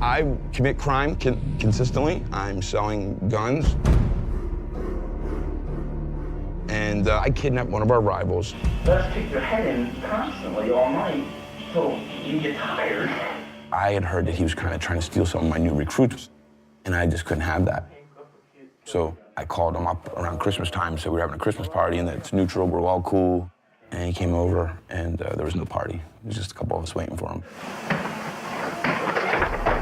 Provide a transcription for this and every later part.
I commit crime consistently. I'm selling guns. And I kidnapped one of our rivals. Let's kick your head in constantly all night so you get tired. I had heard that he was kind of trying to steal some of my new recruits, and I just couldn't have that. So I called him up around Christmas time, said we were having a Christmas party and that it's neutral, we're all cool. And he came over, and there was no party. It was just a couple of us waiting for him.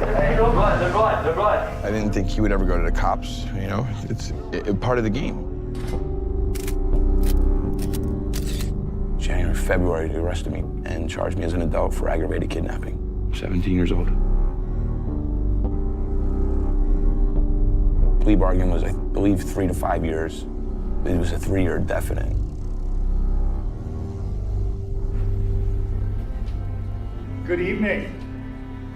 Hey, they're blood. I didn't think he would ever go to the cops, you know? It's part of the game. January, February, they arrested me and charged me as an adult for aggravated kidnapping. 17 years old. Plea bargain was, I believe, 3 to 5 years. It was a 3-year definite. Good evening.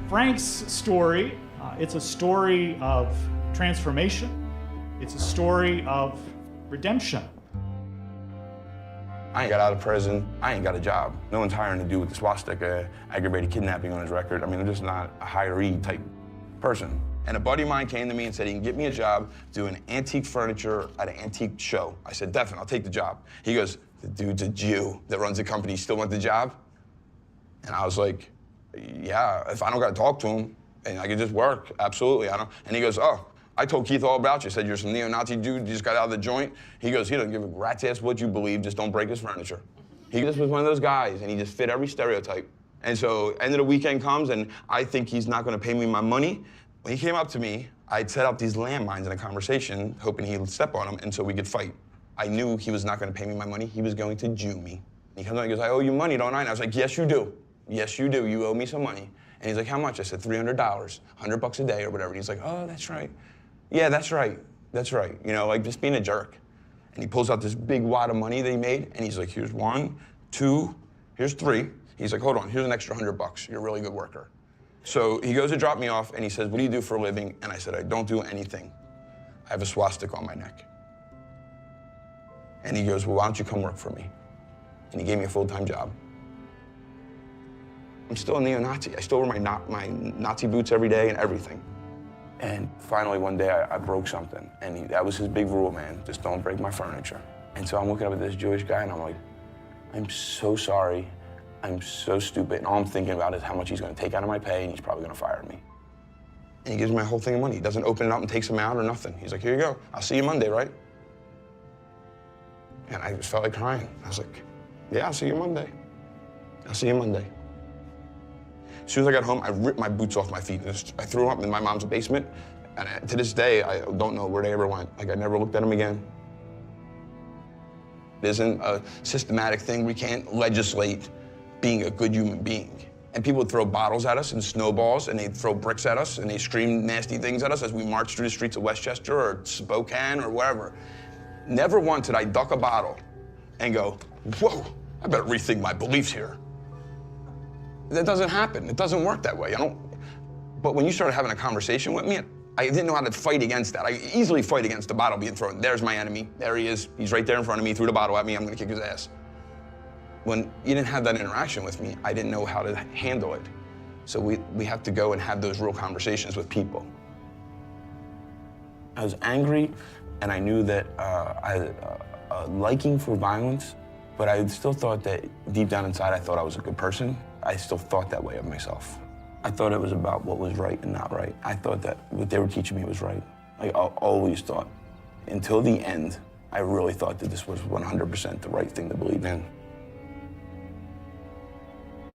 Frank's story, it's a story of transformation. It's a story of redemption. I ain't got out of prison. I ain't got a job. No one's hiring to do with the swastika, aggravated kidnapping on his record. I mean, I'm just not a hiree type person. And a buddy of mine came to me and said he can get me a job doing antique furniture at an antique show. I said, definitely, I'll take the job. He goes, the dude's a Jew that runs the company. You still want the job? And I was like, yeah, if I don't got to talk to him and I can just work, absolutely. And he goes, oh, I told Keith all about you. Said you're some neo-Nazi dude, you just got out of the joint. He goes, he doesn't give a rat's ass what you believe, just don't break his furniture. He just was one of those guys, and he just fit every stereotype. And so, end of the weekend comes, and I think he's not gonna pay me my money. When he came up to me, I'd set up these landmines in a conversation, hoping he'd step on them, and so we could fight. I knew he was not gonna pay me my money, he was going to Jew me. He comes on and goes, I owe you money, don't I? And I was like, yes, you do. Yes, you do, you owe me some money. And he's like, how much? I said, $300, $100 a day or whatever. And he's like, oh, that's right. Yeah, that's right. That's right. You know, like just being a jerk. And he pulls out this big wad of money that he made, and he's like, here's 1, 2, here's 3. He's like, hold on, here's an extra $100. You're a really good worker. So he goes to drop me off, and he says, what do you do for a living? And I said, I don't do anything. I have a swastika on my neck. And he goes, well, why don't you come work for me? And he gave me a full-time job. I'm still a neo-Nazi. I still wear my Nazi boots every day and everything. And finally, one day, I broke something. And that was his big rule, man. Just don't break my furniture. And so I'm looking up at this Jewish guy, and I'm like, I'm so sorry. I'm so stupid. And all I'm thinking about is how much he's going to take out of my pay, and he's probably going to fire me. And he gives me my whole thing of money. He doesn't open it up and takes them out or nothing. He's like, here you go. I'll see you Monday, right? And I just felt like crying. I was like, yeah, I'll see you Monday. I'll see you Monday. As soon as I got home, I ripped my boots off my feet. I threw them up in my mom's basement, and to this day, I don't know where they ever went. Like, I never looked at them again. It isn't a systematic thing. We can't legislate being a good human being. And people would throw bottles at us and snowballs, and they'd throw bricks at us, and they scream nasty things at us as we marched through the streets of Westchester or Spokane or wherever. Never once did I duck a bottle and go, whoa, I better rethink my beliefs here. That doesn't happen. It doesn't work that way. But when you started having a conversation with me, I didn't know how to fight against that. I easily fight against the bottle being thrown. There's my enemy. There he is. He's right there in front of me. He threw the bottle at me. I'm going to kick his ass. When you didn't have that interaction with me, I didn't know how to handle it. So we have to go and have those real conversations with people. I was angry, and I knew that I had a liking for violence, but I still thought that deep down inside, I thought I was a good person. I still thought that way of myself. I thought it was about what was right and not right. I thought that what they were teaching me was right. I always thought. Until the end, I really thought that this was 100% the right thing to believe in.